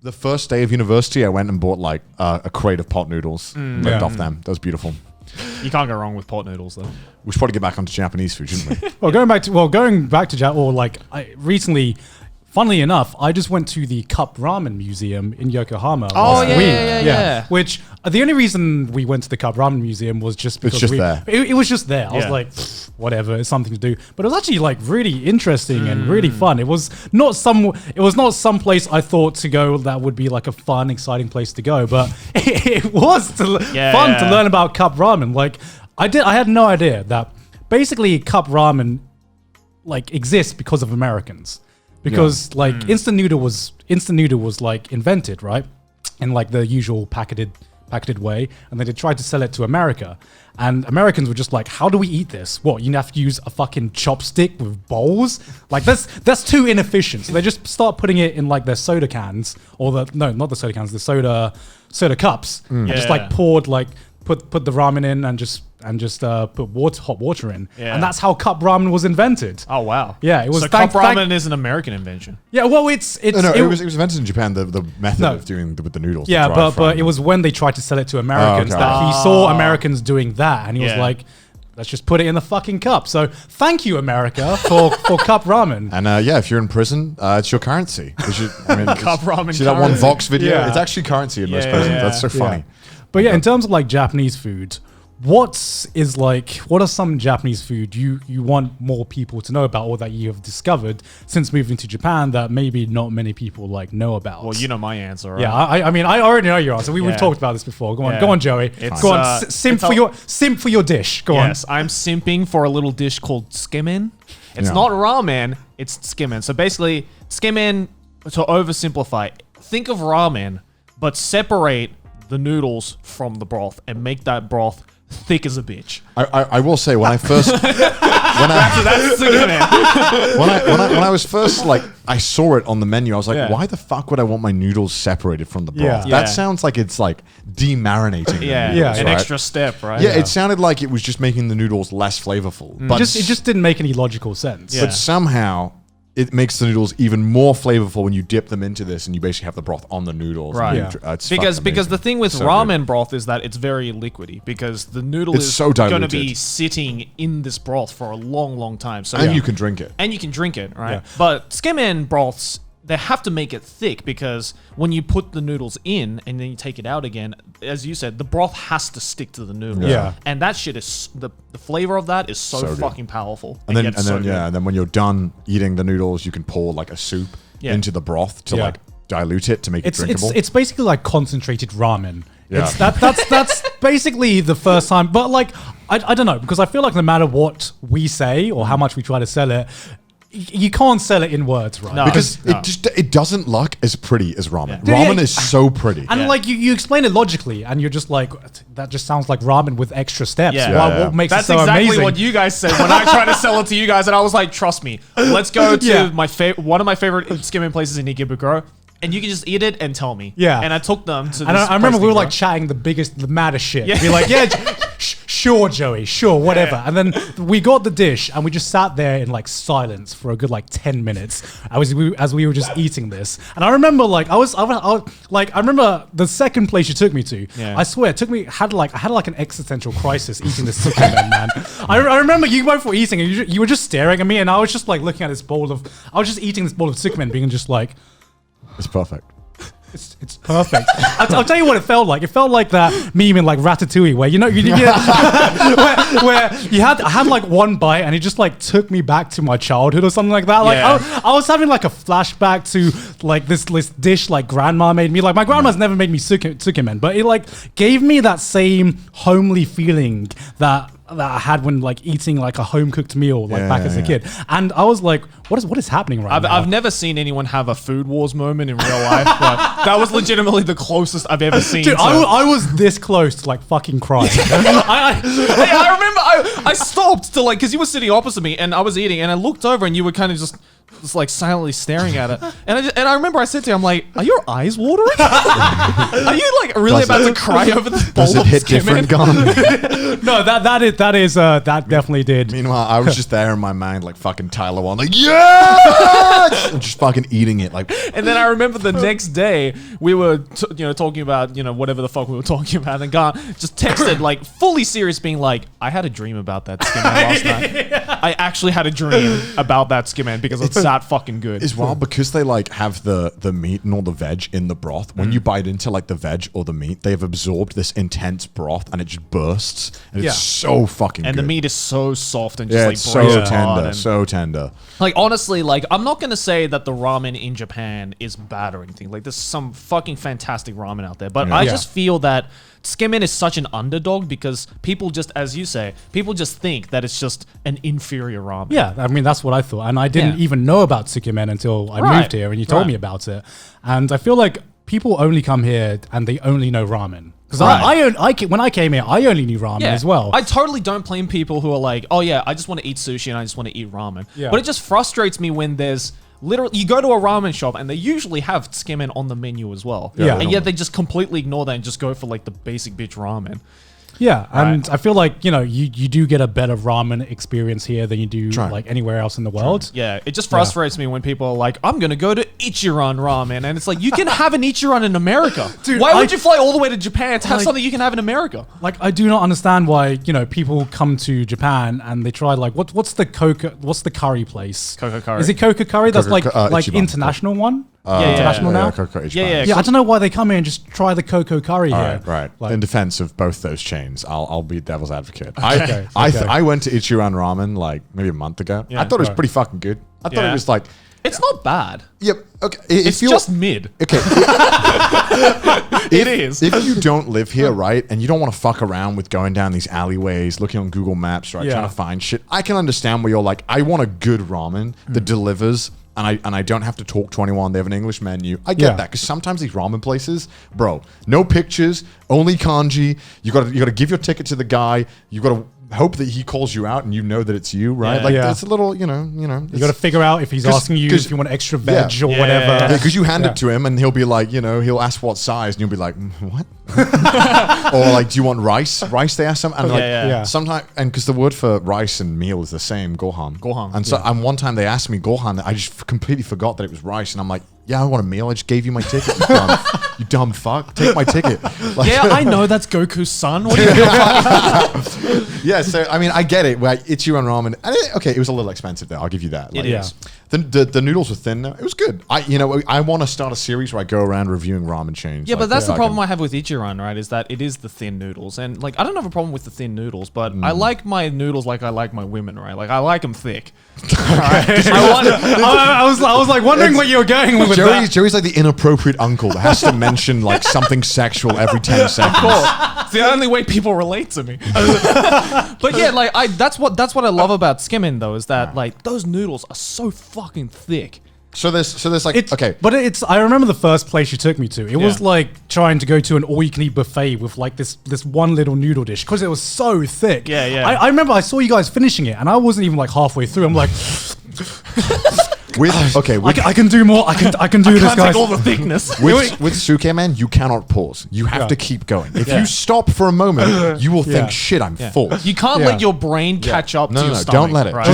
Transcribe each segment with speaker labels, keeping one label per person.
Speaker 1: The first day of university, I went and bought like a crate of pot noodles. Lived off them. That was beautiful.
Speaker 2: You can't go wrong with pot noodles, though.
Speaker 1: We should probably get back onto Japanese food, shouldn't we?
Speaker 3: Going back to Japan, or like recently, funnily enough, I just went to the Cup Ramen Museum in Yokohama.
Speaker 2: Oh,
Speaker 3: last week.
Speaker 2: yeah.
Speaker 3: Which the only reason we went to the Cup Ramen Museum was just because it was just there. I was like, whatever, it's something to do. But it was actually like really interesting and really fun. It was not some place I thought to go that would be like a fun, exciting place to go. But it was fun to learn about Cup Ramen. Like I had no idea that basically Cup Ramen like exists because of Americans. Because like instant noodle was like invented, right? In like the usual packeted way, and then they tried to sell it to America, and Americans were just like, how do we eat this? What, you have to use a fucking chopstick with bowls? Like that's too inefficient. So they just start putting it in like their soda cans, or not the soda cans, the soda cups, and just like poured like put the ramen in and just put hot water in, and that's how cup ramen was invented.
Speaker 2: Oh wow!
Speaker 3: Yeah, it was.
Speaker 2: So cup ramen is an American invention.
Speaker 3: Yeah, well, it
Speaker 1: was invented in Japan. The method of doing with the noodles.
Speaker 3: Yeah, but it was when they tried to sell it to Americans that he saw Americans doing that, and he was like, let's just put it in the fucking cup. So thank you, America, for cup ramen.
Speaker 1: And if you're in prison, it's your currency.
Speaker 2: Cup ramen.
Speaker 1: See that one Vox video?
Speaker 3: Yeah.
Speaker 1: It's actually currency in most prisons. That's so funny.
Speaker 3: But in terms of like Japanese food, what are some Japanese food you want more people to know about, or that you have discovered since moving to Japan that maybe not many people like know about?
Speaker 2: Well, you know my answer, right?
Speaker 3: Yeah, I mean, I already know your answer. We've talked about this before. Go on, Joey. Go on, simp for your dish. Go on.
Speaker 2: Yes, I'm simping for a little dish called skimin. It's not ramen, it's skimin. So basically, skimin, to oversimplify, think of ramen, but separate the noodles from the broth and make that broth thick as a bitch.
Speaker 1: I will say, when I first when I was first like, I saw it on the menu, I was like, why the fuck would I want my noodles separated from the broth? That sounds like it's like demarinating.
Speaker 2: An extra step, right?
Speaker 1: Yeah, it sounded like it was just making the noodles less flavorful. But
Speaker 3: it just didn't make any logical sense.
Speaker 1: But somehow it makes the noodles even more flavorful when you dip them into this and you basically have the broth on the noodles.
Speaker 2: Right. Because the thing with ramen broth is that it's very liquidy, because the noodle is
Speaker 1: so
Speaker 2: going to be sitting in this broth for a long, long time. So
Speaker 1: you can drink it.
Speaker 2: And you can drink it, right? Yeah. But skim-in broths, they have to make it thick, because when you put the noodles in and then you take it out again, as you said, the broth has to stick to the noodles.
Speaker 3: Yeah.
Speaker 2: And that shit is, the flavor of that is so fucking powerful.
Speaker 1: And then when you're done eating the noodles, you can pour like a soup into the broth to like dilute it to make it drinkable.
Speaker 3: It's basically like concentrated ramen. Yeah. That's basically the first time. But like, I don't know, because I feel like no matter what we say or how much we try to sell it, you can't sell it in words, right?
Speaker 1: No, because it doesn't look as pretty as ramen. Yeah. Ramen is so pretty.
Speaker 3: And like you explain it logically, and you're just like, that just sounds like ramen with extra steps. Yeah. What makes it so amazing?
Speaker 2: That's exactly what you guys said when I tried to sell it to you guys, and I was like, trust me, let's go to one of my favorite skimming places in Ikebukuro. And you can just eat it and tell me.
Speaker 3: Yeah.
Speaker 2: And I took them to this
Speaker 3: And I remember we were like chatting the maddest shit. Yeah. Be like, sure, Joey, sure, whatever. Yeah. And then we got the dish and we just sat there in like silence for a good like 10 minutes as we were just eating this. And I remember like, I remember the second place you took me to, I swear, I had like an existential crisis eating this sukumen, man. I remember you both were eating and you were just staring at me, and I was just like looking at I was just eating this bowl of sukumen, being just like,
Speaker 1: it's perfect.
Speaker 3: It's perfect. I'll tell you what it felt like. It felt like that meme in like Ratatouille, where I had like one bite and it just like took me back to my childhood or something like that. Like I was having like a flashback to like this dish like grandma made me. Like my grandma's never made me sukumen, but it like gave me that same homely feeling that I had when like eating like a home cooked meal back as a kid. And I was like, what is happening now?
Speaker 2: I've never seen anyone have a food wars moment in real life, but that was legitimately the closest I've ever seen.
Speaker 3: Dude, I was this close to like fucking crying.
Speaker 2: I remember I stopped to like, because you were sitting opposite me and I was eating and I looked over and you were kind of just just like silently staring at it. And I remember I said to him, I'm like, are your eyes watering? Are you like really about to cry over this bowl
Speaker 1: Does it
Speaker 2: of
Speaker 1: hit
Speaker 2: skimming?
Speaker 1: different, Gon?
Speaker 3: No, that definitely did.
Speaker 1: Meanwhile, I was just there in my mind, like fucking Tyler One, like yes, and just fucking eating it, like.
Speaker 2: And then I remember the next day we were, talking about whatever the fuck we were talking about, and Garn just texted like fully serious, being like, "I had a dream about that Skimman last night. I actually had a dream about that Skimman because it's that fucking good."
Speaker 1: It's wild because they like have the meat and all the veg in the broth. When you bite into like the veg or the meat, they've absorbed this intense broth and it just bursts. And it's so fucking
Speaker 2: and
Speaker 1: good.
Speaker 2: the meat is so soft and just like
Speaker 1: it's
Speaker 2: breaks
Speaker 1: so
Speaker 2: apart
Speaker 1: tender,
Speaker 2: and-
Speaker 1: so tender.
Speaker 2: Like, honestly, like, I'm not going to say that the ramen in Japan is bad or anything. Like, there's some fucking fantastic ramen out there. But I just feel that Skimmin is such an underdog because people just, as you say, people just think that it's just an inferior ramen.
Speaker 3: Yeah, I mean, that's what I thought. And I didn't even know about Tsukemen until I moved here and you told me about it. And I feel like people only come here and they only know ramen. Because when I came here, I only knew ramen as well.
Speaker 2: I totally don't blame people who are like, oh yeah, I just want to eat sushi and I just want to eat ramen.
Speaker 3: Yeah.
Speaker 2: But it just frustrates me when there's literally, you go to a ramen shop and they usually have Skimmen on the menu as well.
Speaker 3: Yeah.
Speaker 2: And yet they just completely ignore that and just go for like the basic bitch ramen.
Speaker 3: Yeah, and I feel like, you do get a better ramen experience here than you do like anywhere else in the world.
Speaker 2: Yeah, it just frustrates me when people are like, I'm going to go to Ichiran ramen. And it's like, you can have an Ichiran in America. Dude, why would you fly all the way to Japan to have something you can have in America?
Speaker 3: Like, I do not understand why, people come to Japan and they try like, what's the curry place?
Speaker 2: Coco curry.
Speaker 3: Is it Coco curry? That's like
Speaker 1: Ichiban.
Speaker 3: international one?
Speaker 2: International
Speaker 3: now?
Speaker 1: Coco Ichiban.
Speaker 3: Yeah, I don't know why they come here and just try the Coco curry here.
Speaker 1: Right.
Speaker 3: Like,
Speaker 1: in defense of both those chains, I'll be devil's advocate.
Speaker 3: Okay.
Speaker 1: I went to Ichiran Ramen like maybe a month ago. I thought it was pretty fucking good. I thought it was like.
Speaker 2: It's not bad.
Speaker 1: Yep. Okay.
Speaker 2: It's just mid.
Speaker 1: Okay.
Speaker 2: It is.
Speaker 1: If you don't live here, right, and you don't want to fuck around with going down these alleyways, looking on Google Maps, right, trying to find shit, I can understand where you're like, I want a good ramen that delivers. And I don't have to talk to anyone. They have an English menu. I get that because sometimes these ramen places, bro, no pictures, only kanji. You got to give your ticket to the guy. You got to hope that he calls you out and you know that it's you, right? It's a little, you
Speaker 3: got to figure out if he's asking you if you want extra veg or whatever.
Speaker 1: Because you hand it to him and he'll be like, he'll ask what size and you'll be like, what? Or like, do you want rice? Rice, they ask him. And sometimes, and because the word for rice and meal is the same, gohan. And so one time they asked me gohan, I just completely forgot that it was rice. And I'm like, yeah, I want a meal. I just gave you my ticket. You dumb fuck. Take my ticket. Like,
Speaker 2: I know that's Goku's son. What do you feel like?
Speaker 1: Yeah, so I mean, I get it. Where Ichiran ramen, okay, it was a little expensive though. I'll give you that.
Speaker 2: It is.
Speaker 1: The noodles were thin though. It was good. I want to start a series where I go around reviewing ramen chains.
Speaker 2: Yeah, but that's the problem I have with Ichiran, right? Is that it is the thin noodles, and like I don't have a problem with the thin noodles, but I like my noodles like I like my women, right? Like I like them thick.
Speaker 3: I was like wondering what you were going with that.
Speaker 1: Joey's like the inappropriate uncle that has to mention like something sexual every 10 seconds.
Speaker 2: It's the only way people relate to me. But yeah, like that's what I love about skimming though, is that like those noodles are so fucking thick.
Speaker 1: So there's like okay,
Speaker 3: but I remember the first place you took me to. It was like trying to go to an all-you-can-eat buffet with like this one little noodle dish because it was so thick.
Speaker 2: Yeah.
Speaker 3: I remember I saw you guys finishing it, and I wasn't even like halfway through. I'm like, I can do more. I can do this, guys.
Speaker 2: Take all the thickness.
Speaker 1: With Sukemen, you cannot pause. You have to keep going. If you stop for a moment, you will think, "Shit, I'm full."
Speaker 2: You can't let your brain catch up to your stomach.
Speaker 1: Don't let it.
Speaker 2: Right?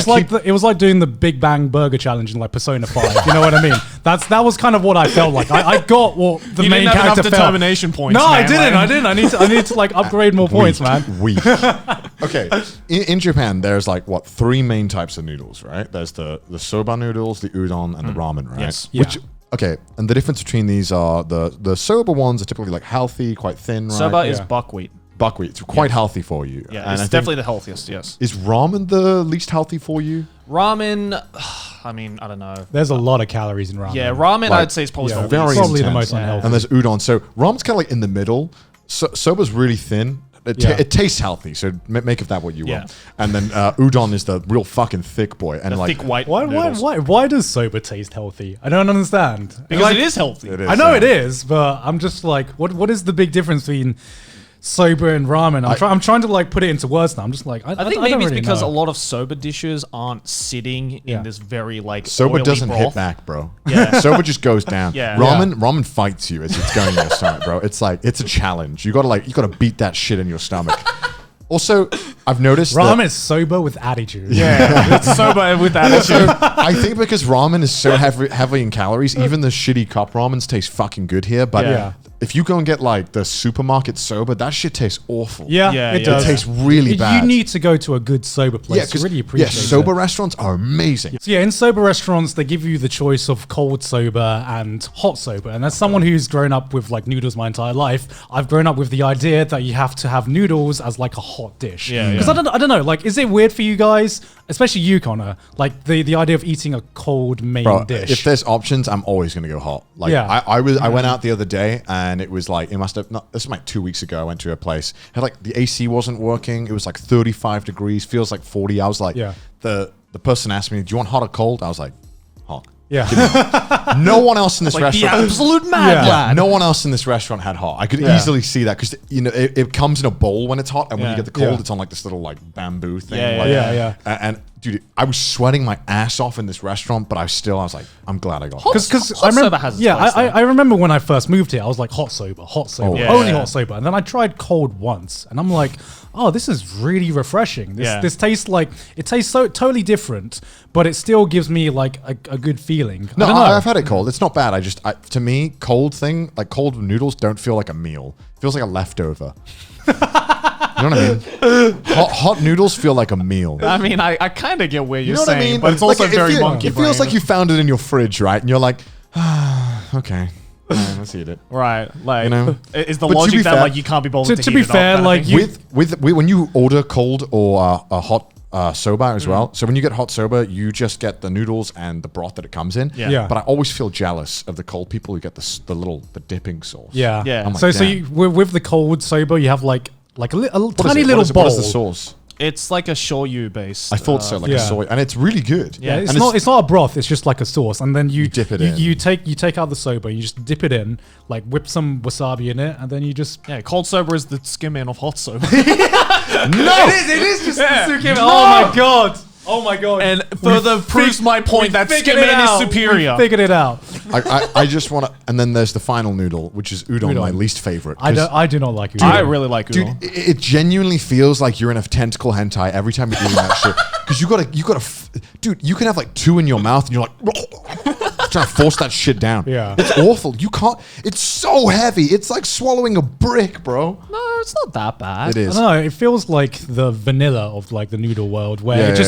Speaker 3: It was like doing the Big Bang Burger Challenge in like Persona 5. You know what I mean? That was kind of what I felt like. I got what the
Speaker 2: You
Speaker 3: main
Speaker 2: didn't have
Speaker 3: character
Speaker 2: enough determination points.
Speaker 3: No,
Speaker 2: man.
Speaker 3: I didn't. I need to like upgrade more points, man.
Speaker 1: Weak. Okay, in Japan, there's like what 3 main types of noodles, right? There's the soba noodles, the udon, and the ramen, right?
Speaker 2: Yes.
Speaker 1: Which and the difference between these are the soba ones are typically like healthy, quite thin, right?
Speaker 2: Soba is buckwheat.
Speaker 1: Buckwheat. It's quite healthy for you.
Speaker 2: Yeah,
Speaker 1: and
Speaker 2: it's definitely the healthiest. Yes.
Speaker 1: Is ramen the least healthy for you?
Speaker 2: Ramen, I mean, I don't know.
Speaker 3: There's a lot of calories in ramen.
Speaker 2: Yeah, ramen I'd say is probably the
Speaker 1: very
Speaker 2: least.
Speaker 3: Probably the
Speaker 1: intense.
Speaker 3: most unhealthy.
Speaker 1: And there's udon. So ramen's kind of like in the middle. Soba's really thin. It tastes healthy, so make of that what you will. And then udon is the real fucking thick boy, and
Speaker 2: The
Speaker 1: like
Speaker 2: thick white noodles.
Speaker 3: Why does soba taste healthy? I don't understand.
Speaker 2: Because it is healthy.
Speaker 1: It is,
Speaker 3: I know it is, but I'm just like, what is the big difference between soba and ramen. I'm trying to like put it into words now. I'm just like, I
Speaker 2: think
Speaker 3: don't
Speaker 2: maybe it's
Speaker 3: really
Speaker 2: because
Speaker 3: know.
Speaker 2: a lot of soba dishes aren't sitting in this very like
Speaker 1: soba
Speaker 2: oily
Speaker 1: doesn't
Speaker 2: broth.
Speaker 1: hit back, bro.
Speaker 2: Yeah.
Speaker 1: Soba just goes down.
Speaker 2: Yeah.
Speaker 1: Ramen fights you as it's going in your stomach, bro. It's like it's a challenge. You gotta beat that shit in your stomach. Also, I've noticed
Speaker 3: ramen is soba with attitude.
Speaker 2: Yeah, it's soba with attitude.
Speaker 1: I think because ramen is so heavy in calories, even the shitty cup ramens taste fucking good here. But if you go and get like the supermarket soba, that shit tastes awful.
Speaker 3: Yeah, it does.
Speaker 1: It tastes really bad.
Speaker 3: You need to go to a good soba place to really appreciate it.
Speaker 1: Soba restaurants are amazing.
Speaker 3: So in soba restaurants, they give you the choice of cold soba and hot soba. And as someone who's grown up with like noodles my entire life, I've grown up with the idea that you have to have noodles as like a hot dish. Because I don't know, like, is it weird for you guys, especially you, Connor, like the idea of eating a cold main dish?
Speaker 1: If there's options, I'm always gonna go hot. Like I went out the other day and it was like, it must have not, this was like 2 weeks ago. I went to a place, had like the AC wasn't working. It was like 35 degrees, feels like 40. I was like, the person asked me, do you want hot or cold? I was like, hot.
Speaker 3: Yeah.
Speaker 1: No one else in this
Speaker 2: like
Speaker 1: restaurant.
Speaker 2: the absolute mad lad.
Speaker 1: No one else in this restaurant had hot. I could easily see that because it comes in a bowl when it's hot, and when you get the cold, it's on like this little like bamboo thing. And dude, I was sweating my ass off in this restaurant, but I was like, I'm glad I got hot.
Speaker 3: Because
Speaker 2: I remember,
Speaker 3: I remember when I first moved here, I was like hot soba, only hot soba, and then I tried cold once, and I'm like, oh, this is really refreshing. This tastes like, it tastes so totally different, but it still gives me like a good feeling.
Speaker 1: No, I've had it cold. It's not bad. To me, cold noodles don't feel like a meal. It feels like a leftover. You know what I mean? Hot noodles feel like a meal.
Speaker 2: I mean, I kind of get where you're
Speaker 1: You know what
Speaker 2: saying,
Speaker 1: I mean?
Speaker 2: but it's also very monkey
Speaker 1: It feels like you found it in your fridge, right? And you're like, okay, let's eat it.
Speaker 2: Right, like,
Speaker 1: You know?
Speaker 2: is the
Speaker 1: But to
Speaker 2: logic
Speaker 1: be
Speaker 2: that
Speaker 1: fair-
Speaker 2: like you can't be bothered to
Speaker 3: to
Speaker 2: heat
Speaker 3: be
Speaker 2: it up
Speaker 3: fair,
Speaker 2: kind of
Speaker 3: like
Speaker 2: thing?
Speaker 1: When you order cold or a hot soba as well. So when you get hot soba, you just get the noodles and the broth that it comes in.
Speaker 3: Yeah.
Speaker 1: But I always feel jealous of the cold people who get the dipping sauce.
Speaker 3: Yeah.
Speaker 2: Yeah.
Speaker 1: I'm like,
Speaker 3: So
Speaker 1: damn.
Speaker 3: with the cold soba, you have like a tiny
Speaker 1: What
Speaker 3: little
Speaker 1: is it?
Speaker 3: bowl.
Speaker 1: What is the sauce?
Speaker 2: It's like a shoyu based.
Speaker 1: I thought so, like a soy, and it's really good.
Speaker 2: Yeah,
Speaker 3: It's
Speaker 1: And
Speaker 3: not. It's not a broth. It's just like a sauce, and then you
Speaker 1: dip it
Speaker 3: You
Speaker 1: in.
Speaker 3: take out the soba. You just dip it in, like whip some wasabi in it, and then you just.
Speaker 2: Yeah, cold soba is the skim in of hot soba.
Speaker 1: No,
Speaker 3: It is just
Speaker 2: Yeah.
Speaker 3: the suki. Oh my god. Oh my god.
Speaker 2: And further proves my point that skim in is superior.
Speaker 3: We figured it out.
Speaker 1: I just want to, and then there's the final noodle, which is udon, my least favorite.
Speaker 3: I do not like it.
Speaker 2: I really like udon.
Speaker 1: Dude, it genuinely feels like you're in a tentacle hentai every time you're eating that shit. Because you gotta, dude, you can have like 2 in your mouth and you're like, trying to force that shit down.
Speaker 3: Yeah.
Speaker 1: It's awful. You can't, it's so heavy. It's like swallowing a brick, bro.
Speaker 2: No, it's not that bad.
Speaker 1: It
Speaker 3: I
Speaker 1: is.
Speaker 3: don't know. It feels like the vanilla of like the noodle world, where it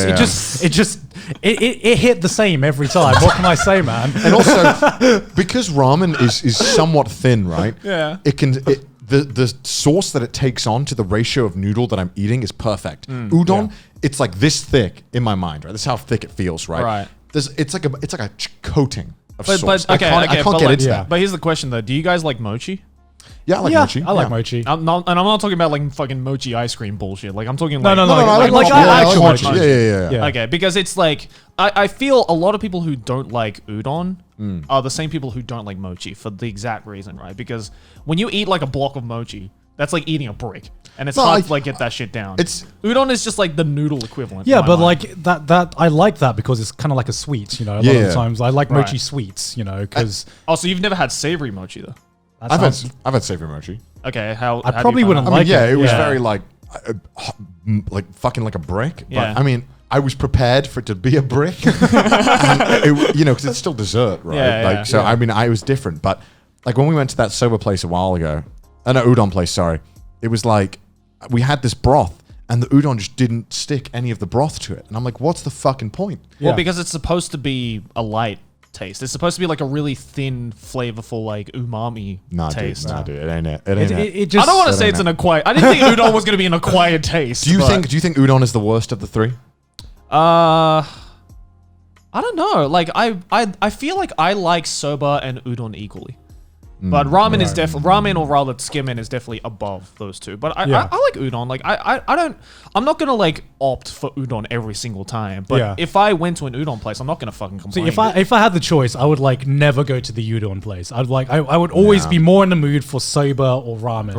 Speaker 3: hit the same every time. What can I say, man?
Speaker 1: And also, because ramen is somewhat thin, right?
Speaker 2: Yeah.
Speaker 1: The sauce that it takes on to the ratio of noodle that I'm eating is perfect. Udon, it's like this thick in my mind, right? This is how thick it feels, right?
Speaker 2: Right.
Speaker 1: It's like a coating of sauce.
Speaker 2: But
Speaker 1: I
Speaker 2: okay,
Speaker 1: can't
Speaker 2: but
Speaker 1: get
Speaker 2: like,
Speaker 1: into that.
Speaker 2: But here's the question though: do you guys like mochi?
Speaker 1: Yeah, I like mochi.
Speaker 3: I like mochi.
Speaker 2: I'm not talking about like fucking mochi ice cream bullshit. Like I'm talking
Speaker 3: No,
Speaker 2: like
Speaker 3: no,
Speaker 1: I
Speaker 3: like
Speaker 1: mochi. I
Speaker 3: actual
Speaker 1: like
Speaker 3: mochi.
Speaker 1: Yeah.
Speaker 3: Yeah.
Speaker 2: Okay, because it's like I feel a lot of people who don't like udon are the same people who don't like mochi for the exact reason, right? Because when you eat like a block of mochi, that's like eating a brick, and it's hard to like get that shit down. Udon is just like the noodle equivalent.
Speaker 3: Yeah,
Speaker 2: in my
Speaker 3: but
Speaker 2: mind.
Speaker 3: like that I like that because it's kind of like a sweet, you know. A lot of the times I like mochi
Speaker 2: Right.
Speaker 3: sweets, you know, because
Speaker 2: oh, so you've never had savory mochi though?
Speaker 1: I've had savory mochi.
Speaker 2: Okay, how?
Speaker 3: I
Speaker 2: how do you
Speaker 3: probably
Speaker 2: find
Speaker 3: wouldn't
Speaker 2: that?
Speaker 3: like
Speaker 1: yeah,
Speaker 3: it.
Speaker 1: it was
Speaker 3: Yeah.
Speaker 1: very like fucking like a brick.
Speaker 2: Yeah.
Speaker 1: But I mean, I was prepared for it to be a brick, and because it's still dessert, right?
Speaker 2: Yeah,
Speaker 1: like
Speaker 2: yeah.
Speaker 1: so. I mean, I was different, but like when we went to that soba place a while ago, no, udon place, sorry, it was like we had this broth. And the udon just didn't stick any of the broth to it. And I'm like, what's the fucking point?
Speaker 3: Yeah.
Speaker 2: Well, because it's supposed to be a light taste. It's supposed to be like a really thin, flavorful, like umami taste.
Speaker 1: Dude, it ain't it. It ain't it.
Speaker 3: It just
Speaker 2: I don't want to
Speaker 1: That
Speaker 2: say
Speaker 1: ain't
Speaker 2: it's
Speaker 1: it.
Speaker 2: an acquired. I didn't think udon was going to be an acquired taste.
Speaker 1: Do you
Speaker 2: but,
Speaker 1: think udon is the worst of the 3?
Speaker 2: I don't know. Like I feel like I like soba and udon equally. But ramen is definitely ramen, or rather skimmen, is definitely above those two. But I like udon. Like I'm not gonna like opt for udon every single time. But if I went to an udon place, I'm not gonna fucking complain.
Speaker 3: See, if I had the choice, I would like never go to the udon place. I would always be more in the mood for soba or ramen.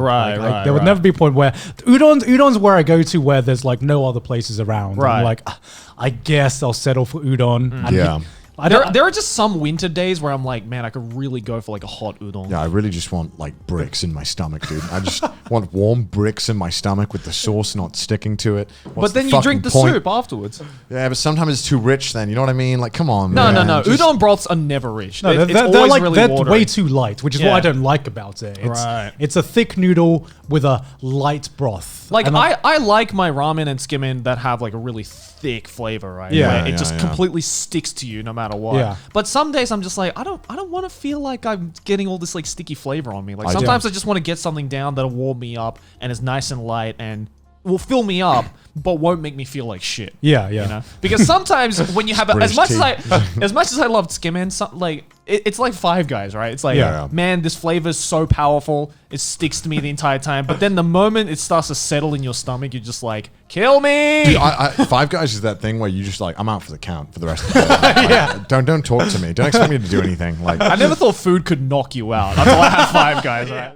Speaker 3: There would never be a point where udon's where I go to where there's like no other places around.
Speaker 2: Right.
Speaker 3: I'm like, I guess I'll settle for udon.
Speaker 2: There are just some winter days where I'm like, man, I could really go for like a hot udon.
Speaker 1: Yeah, I really just want like bricks in my stomach, dude. I just want warm bricks in my stomach with the sauce not sticking to it.
Speaker 2: But then you drink the soup afterwards.
Speaker 1: Yeah, but sometimes it's too rich then. You know what I mean? Like, come on,
Speaker 2: No.
Speaker 1: man.
Speaker 2: Udon broths are never rich.
Speaker 3: No, they're way too light, which is what I don't like about it. It's a thick noodle with a light broth.
Speaker 2: Like I like my ramen and skimmen that have like a really thick flavor, right? Where it just completely sticks to you no matter what. Yeah. But some days I'm just like, I don't want to feel like I'm getting all this like sticky flavor on me. Like sometimes I just want to get something down that'll warm me up and is nice and light and will fill me up, but won't make me feel like shit.
Speaker 3: Yeah.
Speaker 2: You know? Because sometimes when you have as much as I loved skimmen, like it's like Five Guys, right? It's like, man, this flavor is so powerful, it sticks to me the entire time. But then the moment it starts to settle in your stomach, you're just like, kill me.
Speaker 1: Dude, Five Guys is that thing where you just like, I'm out for the count for the rest of the day. Like, don't talk to me. Don't expect me to do anything. Like,
Speaker 2: I never thought food could knock you out until I had Five Guys. Right?